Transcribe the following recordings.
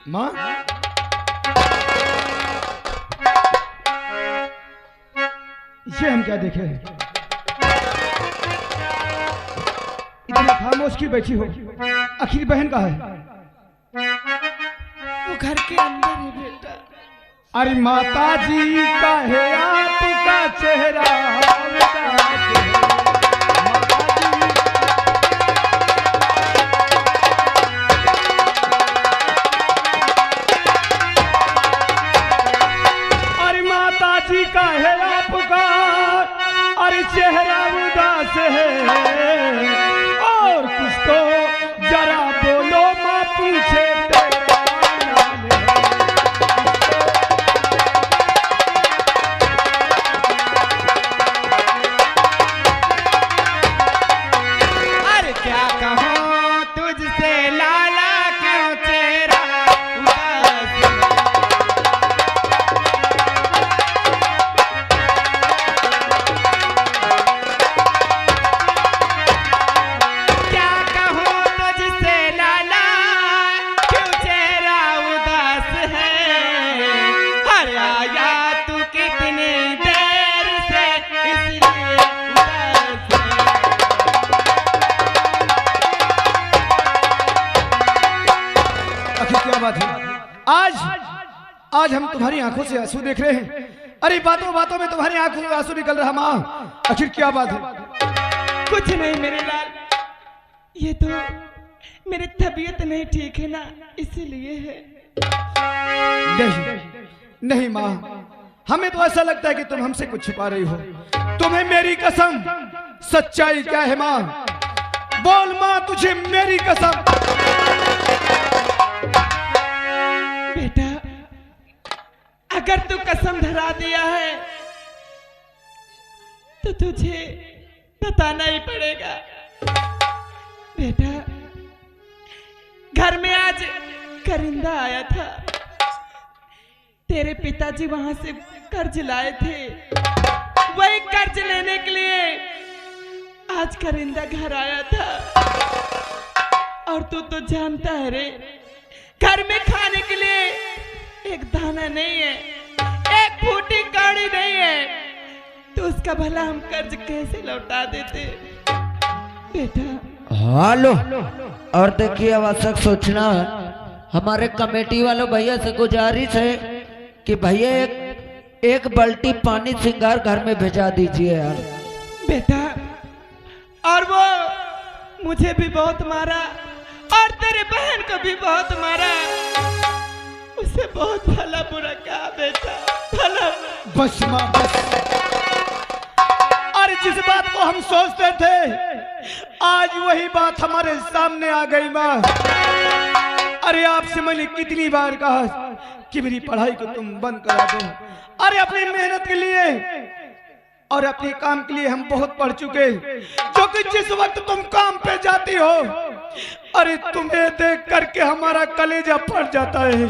माँ ये हम क्या देखे? इतना खामोश क्यों बैठी हो? आखिर बहन का है? वो घर के अंदर है बेटा। अरे माता जी का है आपका चेहरा उदास है। माता जी का है आपका अरे चेहरा उदास है और कुछ तो जरा बोलो माँ पूछे तेरा नाम है। अरे क्या कहूँ तुझसे लाला क्यों चेहरा उदास है। आज हम तुम्हारी आंखों से आंसू देख रहे हैं। अरे बातों बातों में तुम्हारी आंखों से आंसू निकल रहा। माँ आखिर क्या बात है? कुछ नहीं मेरे लाल, ये तो मेरी तबीयत नहीं ठीक है ना, इसीलिए है। नहीं नहीं माँ, हमें तो ऐसा लगता है कि तुम हमसे कुछ छुपा रही हो। तुम्हें मेरी कसम, सच्चाई क्या है माँ? बोल माँ, तुझे मेरी कसम। बेटा अगर तू कसम धरा दिया है तो तुझे बताना ही पड़ेगा। बेटा घर में आज करिंदा आया था, तेरे पिताजी वहां से कर्ज लाए थे, वही कर्ज लेने के लिए आज करिंदा घर आया था। और तू तो जानता है रे, घर में खाने के लिए एक दाना नहीं है, एक फूटी कौड़ी नहीं है, तो उसका भला हम कर्ज कैसे लौटा देते बेटा। हेलो, और देखिए आवश्यक सोचना हमारे कमेटी वालों भैया से गुजारिश है कि भैया एक बाल्टी पानी सिंगार घर में भेजा दीजिए यार। बेटा और वो मुझे भी बहुत मारा और तेरे बहन को भी बहुत मारा, उसे बहुत भला बुरा कहा बेटा, भला। बस माँ बस। अरे जिस बात को हम सोचते थे आज वही बात हमारे सामने आ गई माँ। अरे आपसे मैंने कितनी बार कहा कि मेरी पढ़ाई को तुम बंद करा दो। अरे अपनी मेहनत के लिए और अपने काम के लिए हम बहुत पढ़ चुके, जो कि जिस वक्त तुम काम पे जाती हो, अरे तुम्हें देख करके हमारा कलेजा फट जाता है।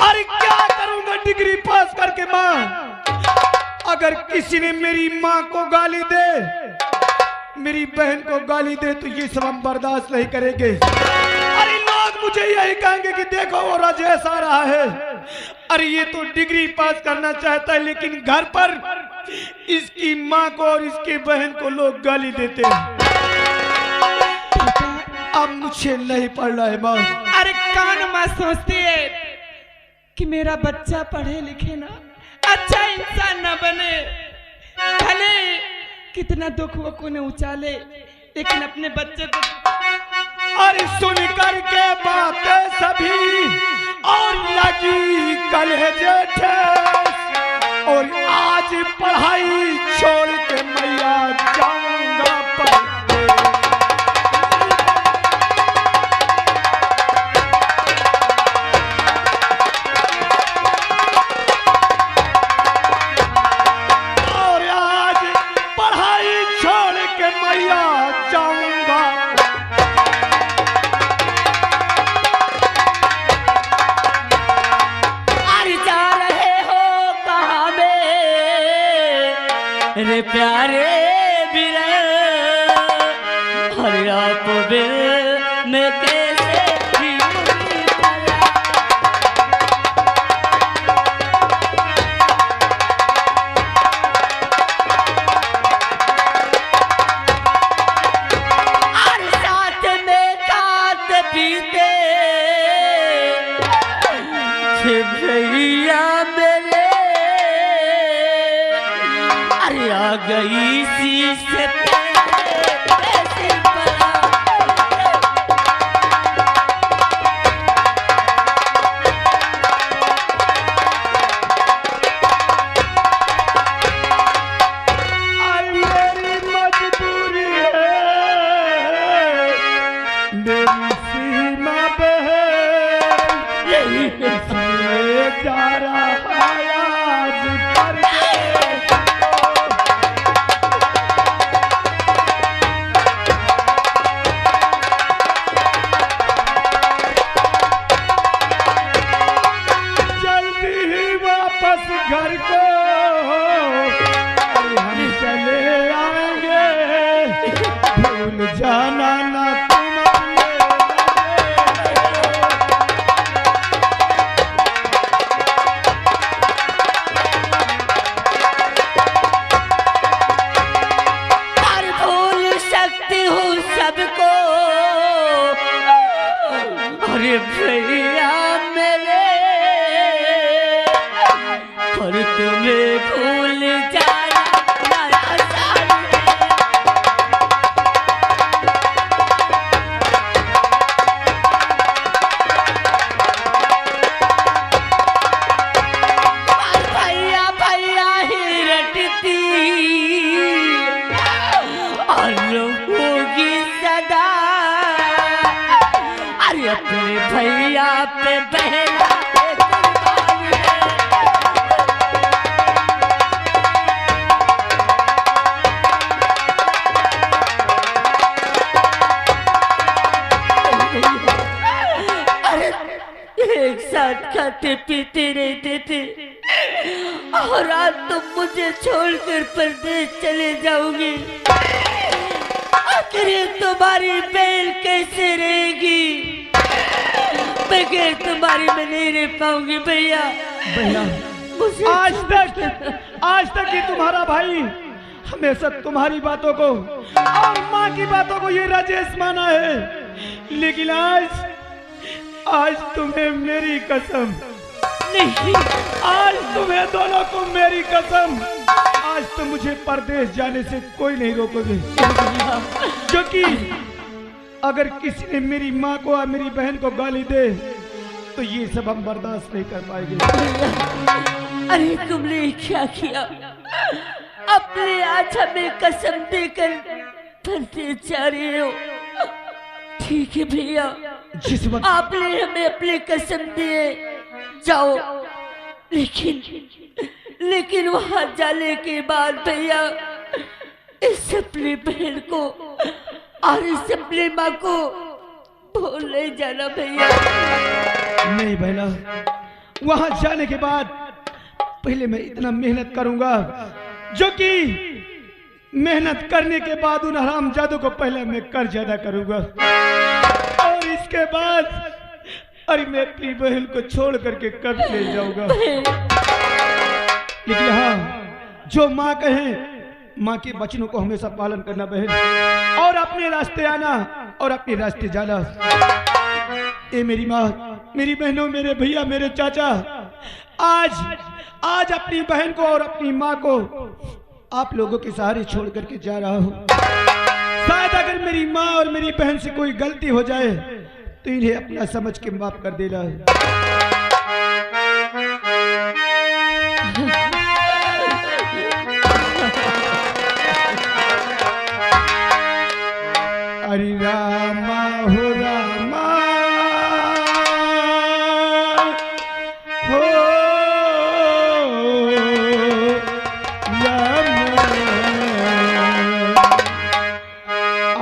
अरे क्या करूंगा डिग्री पास करके माँ? अगर किसी ने मेरी माँ को गाली दे, मेरी बहन को गाली दे, तो ये सब हम बर्दाश्त नहीं करेंगे। अरे लोग मुझे यही कहेंगे कि देखो वो राजेश आ रहा है, अरे ये तो डिग्री पास करना चाहता है, लेकिन घर पर इसकी माँ को और इसकी बहन को लोग गाली देते हैं। अब मुझे नहीं पढ़ना है माँ। अरे कौन माँ सोचती है कि मेरा बच्चा पढ़े लिखे ना, अच्छा इंसान ना बने, भले कितना दुख वो कोने उचाले, लेकिन अपने बच्चे को। अरे सुन करके बातें सभी और लगी कलेजे ठेस, और आज पढ़ाई छोड़ के मैया जाऊंगा पर। और आज पढ़ाई छोड़ के मैया जाऊंगा। रे प्यारे बिरे हरि आप बिर में कैसे जीऊंगी। से पैसे पड़ा। मेरी मजबूरी है, मेरी सीमा पे है, इसलिए जा रहा आज परदेस। जल्दी ही वापस घर को हम चले आएंगे, भूल जाना ना तुम अपने पर भूल सकती हूँ सबको, अरे भैया मेरे, पर तुम्हें भूल जाना ना आसान है। पर भैया भैया ही रटती और होगी सदा, अरे अपने भैया पे बहना कुर्बान है। अरे एक साथ खाते पीते रहते थे और आज तुम मुझे छोड़कर परदेश चले जाओगे। आखिर ये तुम्हारी बहन कैसे रहेगी? बगैर तुम्हारी मैं नहीं रह पाऊंगी भैया। भैया मुझे आज तक ही तुम्हारा भाई हमेशा तुम्हारी बातों को और माँ की बातों को ये राजेश माना है, लेकिन आज तुम्हें मेरी कसम, नहीं, आज तुम्हें दोनों को मेरी कसम, आज तो मुझे परदेश जाने से कोई नहीं रोकोगे, क्योंकि अगर किसी ने मेरी माँ को और मेरी बहन को गाली दे तो ये सब हम बर्दाश्त नहीं कर पाएंगे। अरे तुमने क्या किया? अपने आज हमें कसम देकर परदेश जा रहे हो। ठीक है भैया, जिस वक्त आपने हमें अपने कसम दिए जाओ, लेकिन वहां जाने के बाद भैया इस अपनी बहन को और इस अपनी माँ को भूल नहीं जाना भैया। नहीं बहना, वहां जाने के बाद पहले मैं इतना मेहनत करूंगा जो कि मेहनत करने के बाद उन हरामजादों को पहले मैं कर्ज अदा करूंगा, और इसके बाद अरे मैं अपनी बहन को छोड़ करके कर्ज ले जाऊंगा। लेकिन हाँ, जो माँ कहे माँ के वचनों को हमेशा पालन करना बहन, और अपने रास्ते आना और अपने रास्ते जाना। ए मेरी माँ, मेरी बहनों, मेरे भैया, मेरे चाचा, आज अपनी बहन को और अपनी माँ को आप लोगों के सहारे छोड़ करके जा रहा हूँ। शायद अगर मेरी माँ और मेरी बहन से कोई गलती हो जाए तो इन्हें अपना समझ के माफ कर देना। हरे रामा हो रामा हो रामा,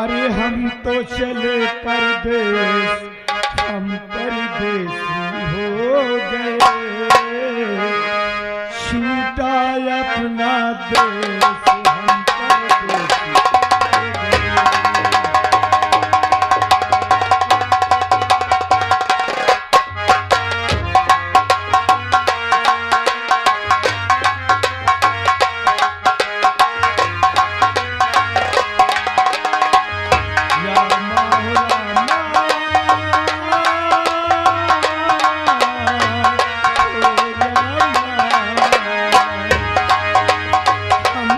अरे हम तो चले परदेश, हम परदेसी हो गए, छूटा अपना देश, हम परदेसी हो गए। हम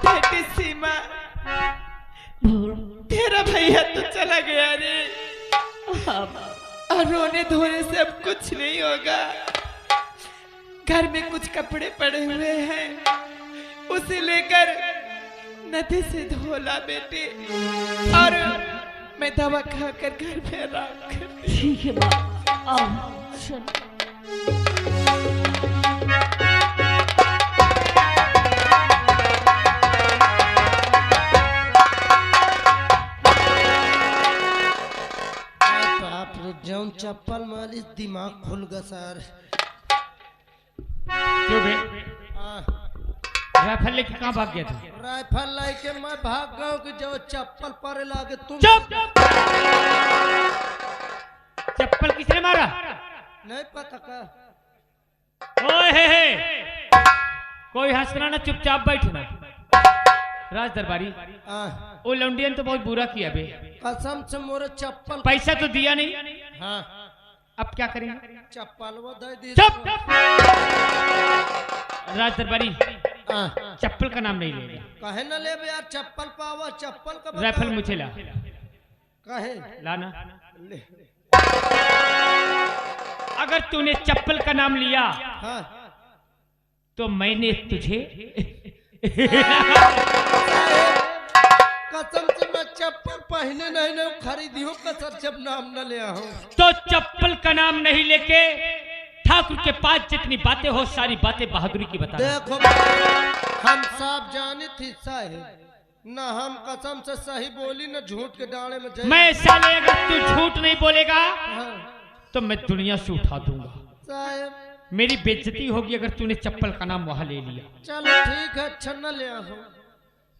बेटी सीमा, तेरा भैया तो चला गया रे। और रोने धोने से अब कुछ नहीं होगा। घर में कुछ कपड़े पड़े हुए हैं, उसे लेकर नदी से धोला बेटे, और मैं दवा खाकर घर में आराम कर। ठीक है माँ, आओ चलो। जौन चप्पल मालिश दिमाग खुल गया सर। क्यों बे? राइफल लेके कहाँ भाग गया था? राइफल लेके मैं भाग गया कि जो चप्पल पर लागे तुम। चुप! चप्पल किसने मारा? नहीं पता का। ओए हे। कोई हंसना ना, चुपचाप बैठना। राज दरबारी, वो लौंडियन तो बहुत बुरा किया बे। कसम से मोरे चप्पल। पैसा तो दिया नहीं। हाँ, अब क्या करेंगे? चप्पल वो दे दी। चुप! राज दरबारी, चप्पल का नाम नहीं लेगा। कहे न ले यार, चप्पल पावा, चप्पल का बता। राइफल मुझे ला। कहे लाना। अगर तूने चप्पल का नाम लिया, हाँ, तो मैंने तुझे कसम से मैं चप्पल पहने नहीं खरीदी हूँ, कसम जब नाम न लिया हूँ। तो चप्पल का नाम नहीं लेके ठाकुर के पास जितनी बातें हो सारी बातें बहादुरी की बता। देखो हम साफ जाने थी साहेब, न हम कसम से सही बोली न झूठ के डाले में जाए। मैं साले अगर तू झूठ नहीं बोलेगा, हाँ, तो मैं दुनिया से उठा दूंगा। साहेब मेरी बेइज्जती होगी अगर तूने चप्पल का नाम वहां ले लिया। चलो ठीक है, अच्छा न लिया हूँ।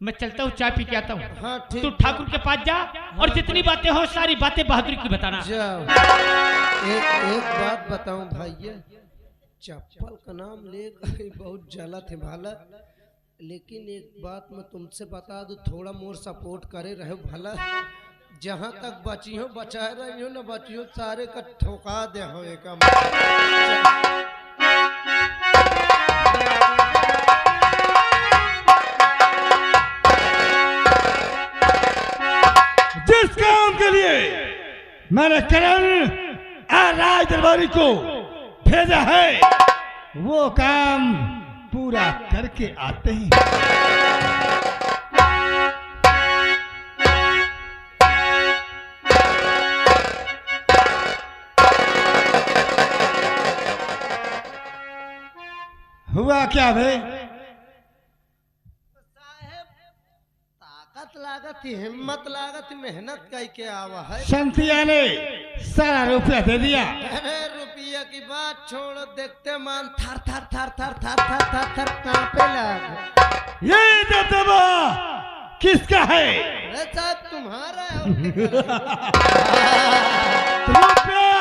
मैं चलता हूँ, चाय पी के आता हूँ। हाँ ठीक। तू ठाकुर के पास जा और जितनी बातें हो सारी बातें बहादुरी की बताना। जाओ। एक बात बताऊं भैया, चप्पल का नाम लेकर बहुत जला थे भाला, लेकिन एक बात मैं तुमसे बता दूं, थोड़ा मोर सपोर्ट करे रहे भला। जहाँ तक बची हो बचाए रही हो, न बची हो सारे का ठोका दे हो एक। जिस काम के लिए मैंने करण और राज दरबारी को भेजा है, वो काम पूरा करके आते हैं। हुआ क्या भाई? ताकत लागत ही, हिम्मत लागत ही, मेहनत कई के आवा है। संतिया ने सारा रुपया दे दिया। अरे रुपया की बात छोड़ो, देखते मान थर थर थर थर थर थर थर थर कांपे लग। ये दबदबा किसका है? अरे साहब तुम्हारा है। रुपया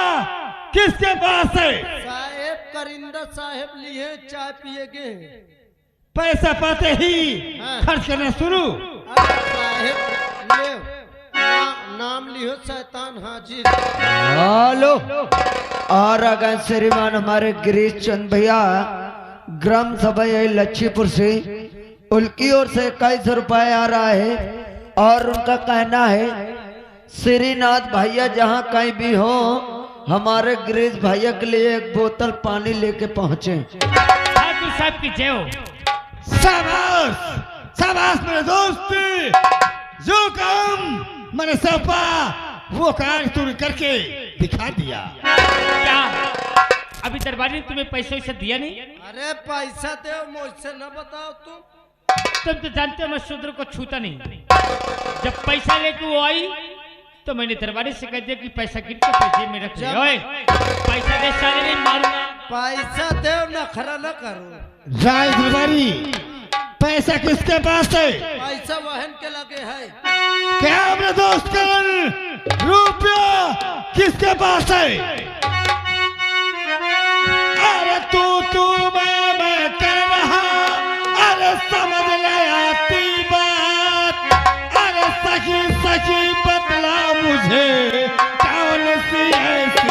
किसके पास है? साहेब करिंदा साहेब लिए चाय पिएगे। पैसा पाते ही हाँ। खर्च करना शुरू। साहेब ले नाम लियो शैतान हाजिर। हेलो। और अगर श्रीमान हमारे गिरीश चंद भैया ग्राम सभा लच्छीपुर से, उनकी ओर से 21 रुपए आ रहा है, और उनका कहना है श्रीनाथ भैया जहाँ कहीं भी हो हमारे गिरीश भैया के लिए एक बोतल पानी लेके पहुँचे। ठाकुर साहब की जय हो। शाबाश शाबाश मेरे दोस्त, जो काम मैंने सौंपा वो कार्य तूने करके दिखा दिया। क्या अभी दरबारी ने तुम्हें पैसे वैसे दिया नहीं? अरे पैसा दे, मुझसे न बताओ तुम तो जानते हो मैं शूद्र को छूता नहीं। जब पैसा लेके वो आई तो मैंने दरबारी से कह दिया कि पैसा गिन के पैसे में रख ले। ओए पैसा दे, साले नहीं मारूंगा। पैसा दे, नखरा न करो। राय दरबारी, पैसा किसके पास है? पैसा वहन के लगे है। क्या मेरे दोस्त करण, रुपया किसके पास है? अरे तू मैं कर रहा, अरे समझ ले आती बात, अरे सखी सखी बतला मुझे कौन सी ऐसी।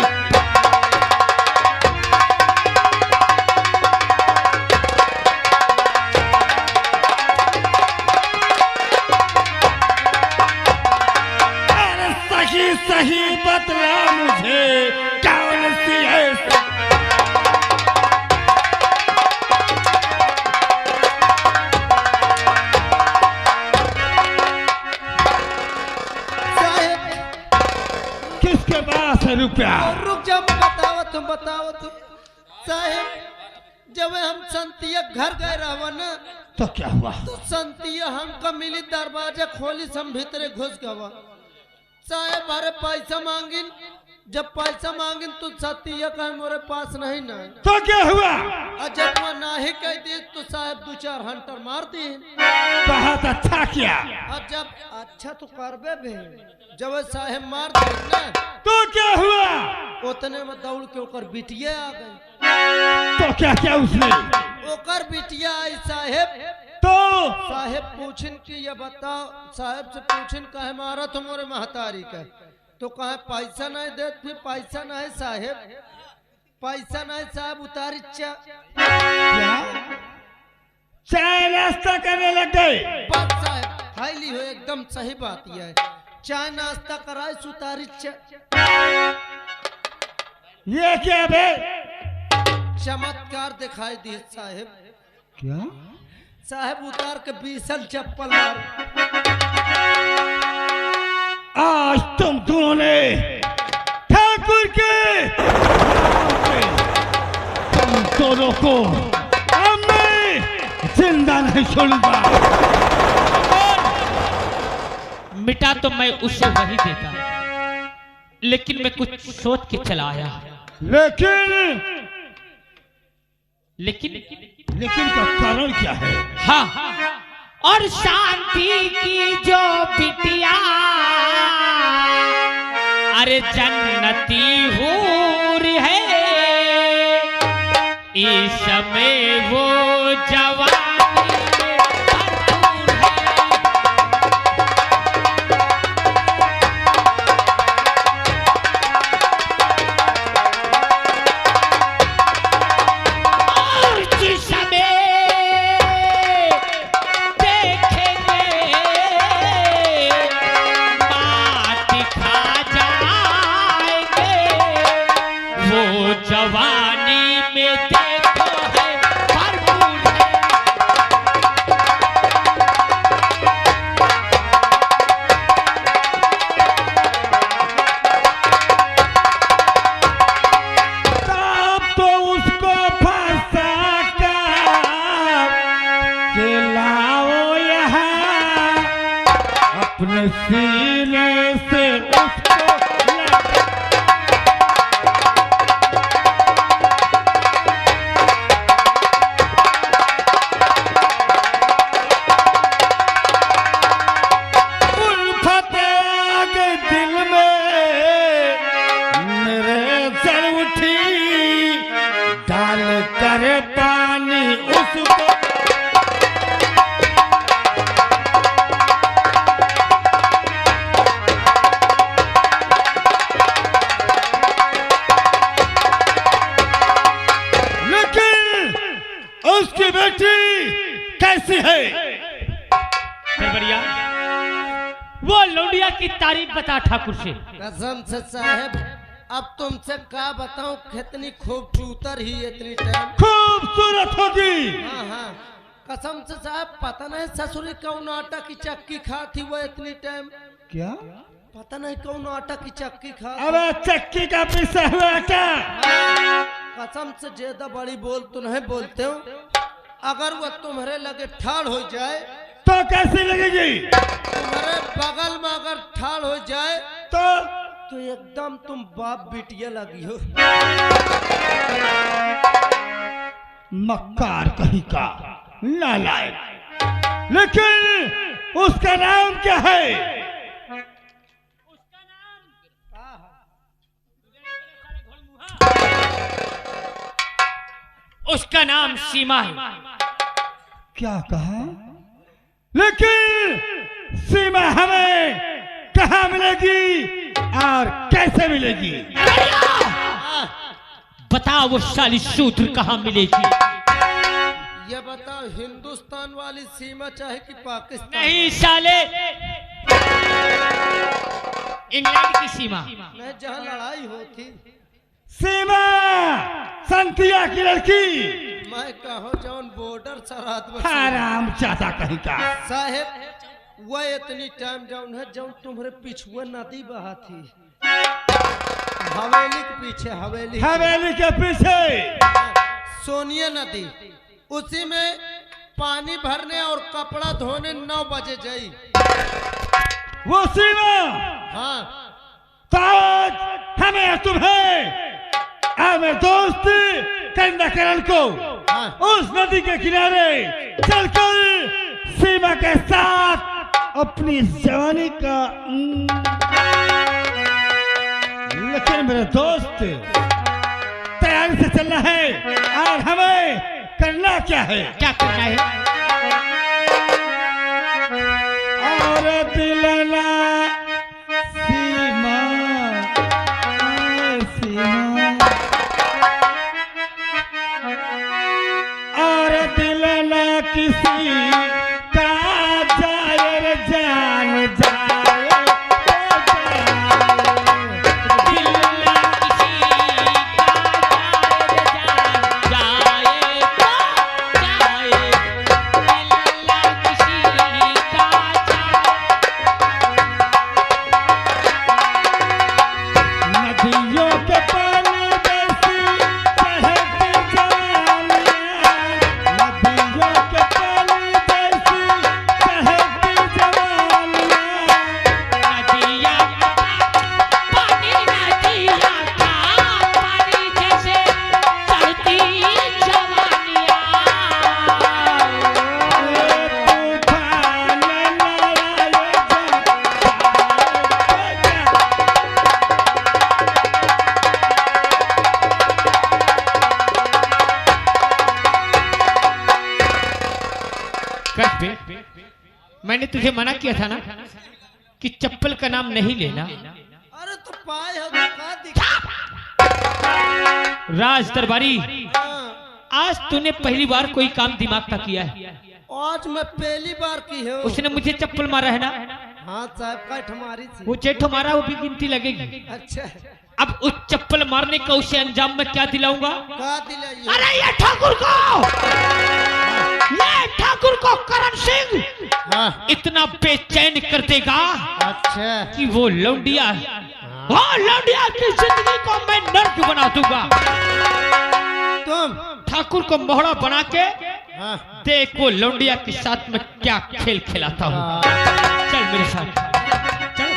अरे सखी सही बतला मुझे कौन सी ऐसी। किसके पास है रुपया? रुक जा, बताओ तुम साहेब, जब हम संतिया घर गए रहा न तो क्या हुआ? तो संतिया हमका मिली, दरवाजा खोली, हम भीतरे घुस गवा। साहेब अरे पैसा मांगिन, जब पैसा मांगिन तो सतिया कहे मोरे पास नहीं ना। तो क्या हुआ? और जब मैं नहीं कह दी तो साहब 2-4 हंटर मार दी। बहुत अच्छा किया। और जब अच्छा तो करबे भी, जब साहेब मार दी ना तो क्या हुआ? उतने में दौड़ के ओकर बिटिया आ गई। तो क्या क्या उसने? ओकर बिटिया आई साहेब, तो साहेब पूछिन कि ये बताओ, साहेब से पूछिन कहे मारा तुम्हारे महतारी का, तो कहे पैसा नहीं दे, फिर पैसा नहीं साहेब, पैसा नहीं साहब, उतारी क्या चाय नाश्ता करने लग गए? बात साहब खाई हो, एकदम सही बात यह है। चाय नाश्ता कराए, सुतारी ये क्या बे? चमत्कार दिखाई दिए साहेब। क्या? साहेब उतार के 20 चप्पल मार। आज तुम दोनों ने ठाकुर के तुम दोनों को अब मैं जिंदा नहीं छोड़ूंगा। मिटा तो मैं उसे वही देता, लेकिन मैं कुछ सोच के चला आया। लेकिन का कारण क्या है? हाँ, और शांति की जो बिटिया अरे जन्नती हूर है, इस समय वो जवानी सीने से उसको उल्फत आगे दिल में मेरे जल उठी, डाल कर पानी उसको कैसी है? बढ़िया, वो लौंडिया की तारीफ बता ठाकुर से। कसम से साहब अब तुमसे क्या बताऊं, कितनी खूबसूरत ही इतनी टाइम खूबसूरत होगी। हाँ हाँ कसम से साहब, पता नहीं ससुरी कौन आटा की चक्की खाती वो इतनी टाइम, क्या? पता नहीं कौन आटा की चक्की खा। अबे चक्की का पिसा हुआ आटा। कसम से ज्यादा बड़ी बोल तो नहीं बोलते हो, अगर वो तुम्हारे लगे ठाड़ हो जाए तो कैसी लगेगी? तुम्हारे बगल में अगर ठाड़ हो जाए तो एकदम तुम बाप बिटिया लगी हो। मक्कार कहीं का नालायक। लेकिन उसका नाम क्या है? उसका नाम सीमा है। क्या कहा? लेकिन सीमा हमें कहाँ मिलेगी और कैसे मिलेगी? बताओ वो साली शूद्र कहाँ मिलेगी? ये बताओ हिंदुस्तान वाली सीमा चाहे कि पाकिस्तान? नहीं साले, इंग्लैंड की सीमा। नहीं, जहाँ लड़ाई होती। सीमा संतिया की लड़की। मैं कहो जौन बॉर्डर सरहद में हराम चाचा कहीं का। साहेब वो इतनी टाइम जौन है जौन तुम्हारे पिछुआ नदी बहा थी, हवेली के पीछे, हवेली के पीछे सोनिया नदी, उसी में पानी भरने और कपड़ा धोने 9 बजे जाई। वो सीमा। हाँ ताज हमें तुम्हें मेरे दोस्त कंदकरण को उस नदी के किनारे चलकर सीमा के साथ अपनी जवानी का लेकिन मेरे दोस्त तैयारी से चलना है और हमें करना क्या है? क्या करना है? और दिलना सीमा, सीमा और दिलना किसी का जाए रे जान जाए, दिल किसी का जाए जाए, दिल किसी का नदियों के पानी जैसी बहती जवानियाँ, नदियों के पानी जैसी बहती जवानियाँ, नदिया पानी, नदिया का पानी जैसे चढ़ती जवानियाँ। तूफान लड़ाए मैंने तुझे मना किया था ना कि चप्पल का नाम नहीं लेना। अरे तो पाए हो तो का दिक्कत? राज दरबारी, हाँ, आज तूने पहली बार कोई काम दिमाग का किया है। आज मैं पहली बार की हूँ। उसने मुझे चप्पल मारा है ना, हाँ साहब का हमारी थी। वो जेठो मारा, वो भी गिनती लगेगी। अच्छा अब उस चप्पल मारने का उसे अंजाम में क्या दिलाऊंगा? का दिलाई? अरे ये ठाकुर को करण सिंह इतना बेचैन कर देगा अच्छा कि वो लौंडिया की जिंदगी को मैं नर्क बना दूंगा। तुम ठाकुर को मोहरा बना के हाँ। देख वो लौंडिया के साथ में क्या खेल खिलाता हूँ। चल मेरे साथ, चल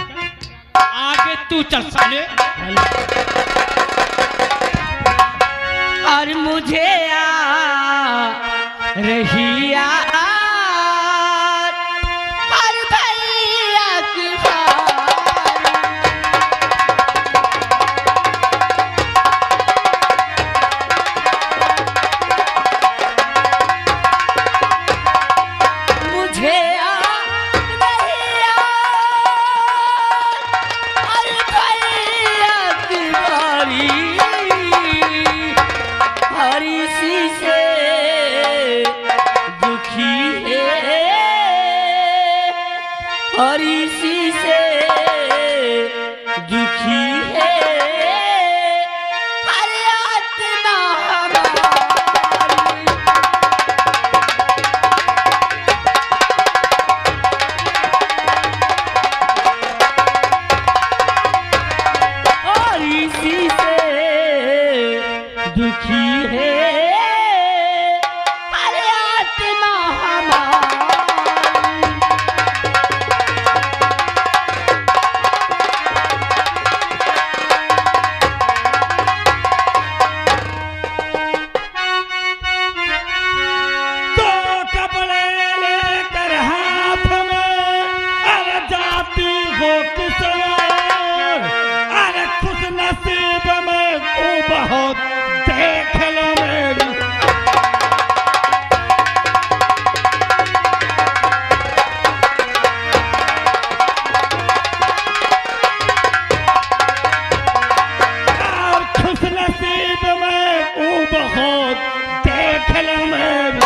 आगे तू चल साले। और मुझे रही और भैया की मुझे और भैया की बारी हरी सी से दुखी है अरे आत्मा हमारी तो कपड़े लेकर हाथ में अरे जाती हो किस ओर, अरे खुश नसीब में तू बहुत देख लो मेरी। और खुश नसीब में तू बहुत देख लो मेरी।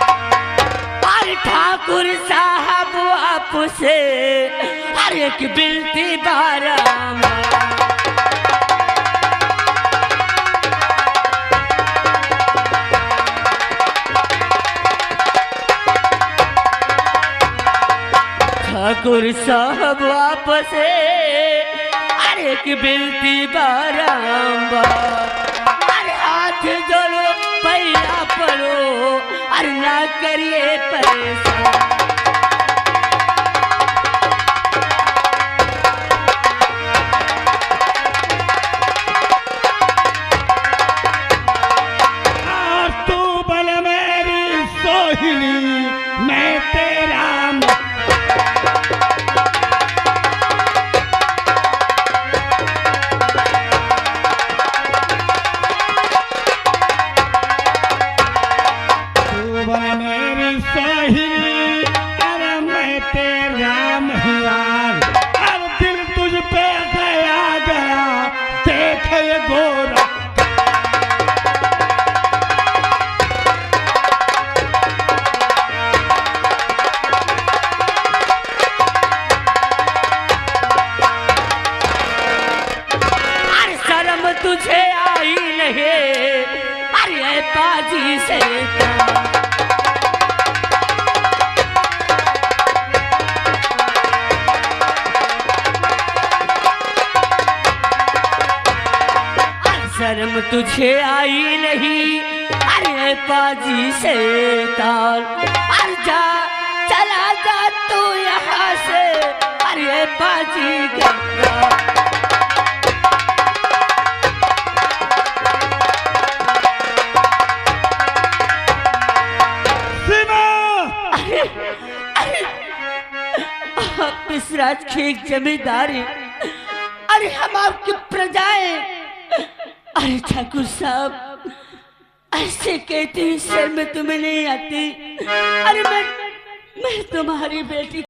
अरे ठाकुर साहब आपसे हर एक बिनती बाराम ठाकुर साहब आपसे हर एक बिनती बारंबार अरे हाथ जोड़ो पैया पड़ो अरे ना करिए परेशान और तू बन मेरी सोहिनी मैं तेरा तू बन मेरी सोहिनी अरे मैं तेरा महियार। अब दिल तुझ पे गया देख ये गोरा। अरे शर्म तुझे आई नहीं अरे पाजी से अरे शर्म तुझे आई नहीं अरे पाजी से ताल अरे जा चला जा तू यहाँ से अरे पाजी गंगा आप मिश्राज की एक जमींदारी अरे हम आपकी प्रजाएं अरे ठाकुर साहब ऐसे कहते हैं शर्म तुम्हें नहीं आती अरे मैं तुम्हारी बेटी